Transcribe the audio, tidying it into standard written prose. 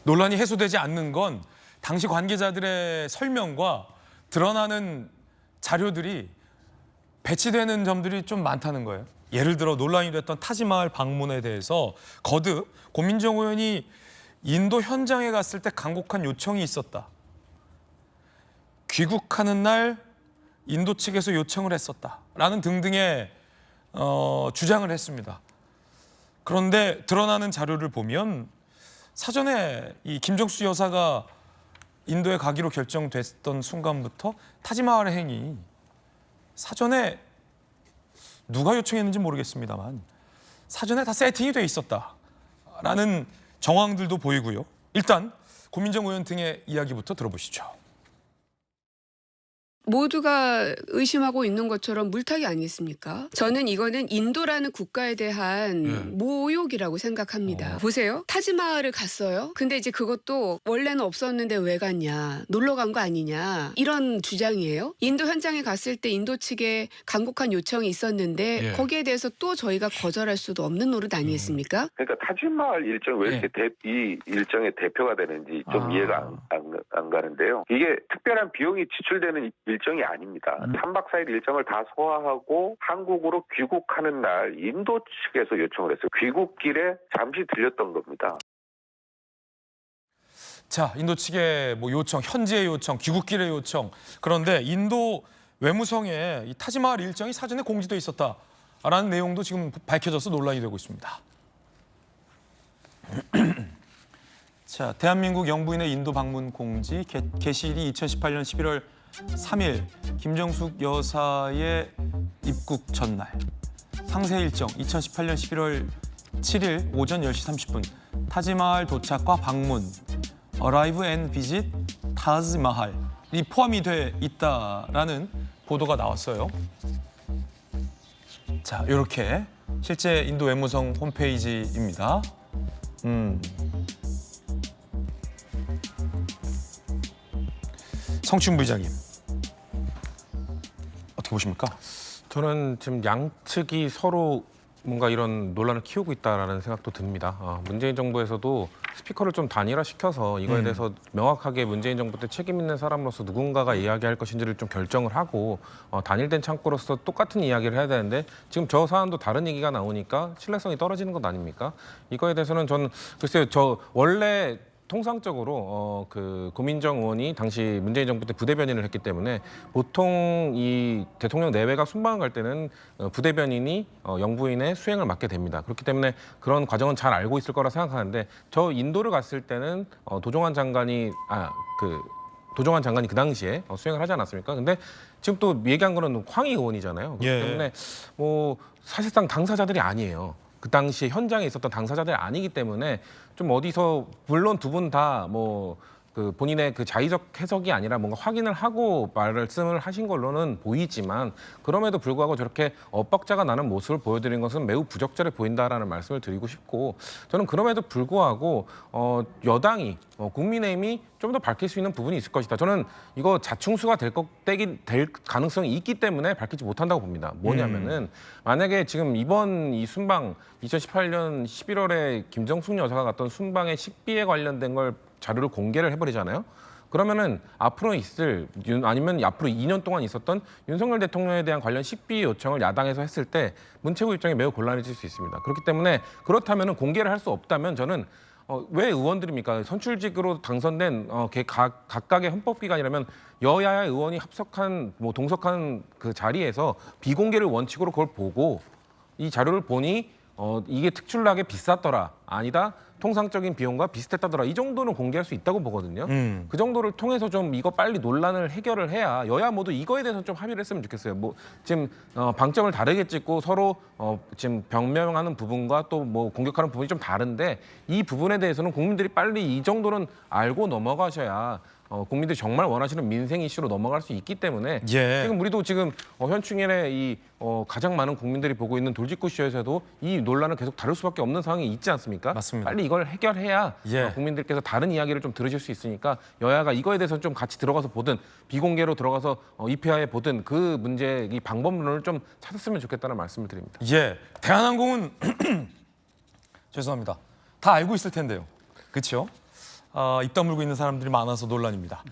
논란이 해소되지 않는 건 당시 관계자들의 설명과 드러나는 자료들이 배치되는 점들이 좀 많다는 거예요. 예를 들어 논란이 됐던 타지마할 방문에 대해서 거듭 고민정 의원이 인도 현장에 갔을 때 간곡한 요청이 있었다. 귀국하는 날 인도 측에서 요청을 했었다라는 등등의 주장을 했습니다. 그런데 드러나는 자료를 보면 사전에 이 김정수 여사가 인도에 가기로 결정됐던 순간부터 타지마할 행위 사전에 누가 요청했는지 모르겠습니다만 사전에 다 세팅이 돼 있었다라는 정황들도 보이고요. 일단 고민정 의원 등의 이야기부터 들어보시죠. 모두가 의심하고 있는 것처럼 물타기 아니겠습니까? 저는 이거는 인도라는 국가에 대한 모욕이라고 생각합니다. 보세요. 타지마할을 갔어요. 근데 이제 그것도 원래는 없었는데 왜 갔냐. 놀러 간 거 아니냐. 이런 주장이에요. 인도 현장에 갔을 때 인도 측에 간곡한 요청이 있었는데 거기에 대해서 또 저희가 거절할 수도 없는 노릇 아니겠습니까? 그러니까 타지마할 일정 왜 이렇게 이 일정의 대표가 되는지 좀 이해가 안 가는데요. 이게 특별한 비용이 지출되는 일정이 아닙니다. 3박 4일 일정을 다 소화하고 한국으로 귀국하는 날 인도 측에서 요청을 했어요. 귀국길에 잠시 들렸던 겁니다. 자, 인도 측의 뭐 요청, 현지의 요청, 귀국길의 요청. 그런데 인도 외무성에 이 타지마할 일정이 사전에 공지돼 있었다라는 내용도 지금 밝혀져서 논란이 되고 있습니다. 자, 대한민국 영부인의 인도 방문 공지 개시일이 2018년 11월 3일 김정숙 여사의 입국 전날. 상세 일정 2018년 11월 7일 오전 10시 30분 타지마할 도착과 방문 Arrive and Visit Taj Mahal이 포함이 돼 있다라는 보도가 나왔어요. 자, 이렇게 실제 인도 외무성 홈페이지입니다. 성춘 부의장님, 어떻게 보십니까? 저는 지금 양측이 서로 뭔가 이런 논란을 키우고 있다라는 생각도 듭니다. 문재인 정부에서도 스피커를 좀 단일화시켜서 이거에 대해서 명확하게 문재인 정부 때 책임 있는 사람으로서 누군가가 이야기할 것인지를 좀 결정을 하고 단일된 창구로서 똑같은 이야기를 해야 되는데 지금 저 사안도 다른 얘기가 나오니까 신뢰성이 떨어지는 것 아닙니까? 이거에 대해서는 저는 글쎄요, 저 원래 통상적으로 그 고민정 의원이 당시 문재인 정부 때 부대변인을 했기 때문에 보통 이 대통령 내외가 순방을 갈 때는 부대변인이 영부인의 수행을 맡게 됩니다. 그렇기 때문에 그런 과정은 잘 알고 있을 거라 생각하는데 저 인도를 갔을 때는 도종환 장관이 그 당시에 수행을 하지 않았습니까? 근데 지금 또 얘기한 거는 황희 의원이잖아요. 그렇기 때문에 뭐 사실상 당사자들이 아니에요. 그 당시에 현장에 있었던 당사자들이 아니기 때문에 좀 어디서 물론 두 분 다 뭐 그 본인의 그 자의적 해석이 아니라 뭔가 확인을 하고 말씀을 하신 걸로는 보이지만 그럼에도 불구하고 저렇게 엇박자가 나는 모습을 보여드린 것은 매우 부적절해 보인다라는 말씀을 드리고 싶고 저는 그럼에도 불구하고 여당이 국민의힘이 좀 더 밝힐 수 있는 부분이 있을 것이다. 저는 이거 자충수가 될 가능성이 있기 때문에 밝히지 못한다고 봅니다. 뭐냐면은 만약에 지금 이번 이 순방 2018년 11월에 김정숙 여사가 갔던 순방의 식비에 관련된 걸 자료를 공개를 해버리잖아요. 그러면은 앞으로 있을 아니면 앞으로 2년 동안 있었던 윤석열 대통령에 대한 관련 식비 요청을 야당에서 했을 때 문체부 입장이 매우 곤란해질 수 있습니다. 그렇기 때문에 그렇다면은 공개를 할 수 없다면 저는 왜 의원들입니까? 선출직으로 당선된 각각의 헌법기관이라면 여야의 의원이 합석한 동석한 그 자리에서 비공개를 원칙으로 그걸 보고 이 자료를 보니 이게 특출나게 비쌌더라 아니다 통상적인 비용과 비슷했다더라 이 정도는 공개할 수 있다고 보거든요. 그 정도를 통해서 좀 이거 빨리 논란을 해결을 해야 여야 모두 이거에 대해서 좀 합의를 했으면 좋겠어요. 뭐 지금 방점을 다르게 찍고 서로 지금 변명하는 부분과 또 뭐 공격하는 부분이 좀 다른데 이 부분에 대해서는 국민들이 빨리 이 정도는 알고 넘어가셔야 국민들이 정말 원하시는 민생 이슈로 넘어갈 수 있기 때문에 지금 우리도 지금 현충일에 이 가장 많은 국민들이 보고 있는 돌직구쇼에서도 이 논란을 계속 다룰 수밖에 없는 상황이 있지 않습니까? 맞습니다. 빨리 이걸 해결해야 국민들께서 다른 이야기를 좀 들으실 수 있으니까 여야가 이거에 대해서 좀 같이 들어가서 보든 비공개로 들어가서 입회하에 보든 그 문제 이 방법론을 좀 찾았으면 좋겠다는 말씀을 드립니다. 대한항공은 죄송합니다. 다 알고 있을 텐데요. 그렇죠? 입 다물고 있는 사람들이 많아서 논란입니다.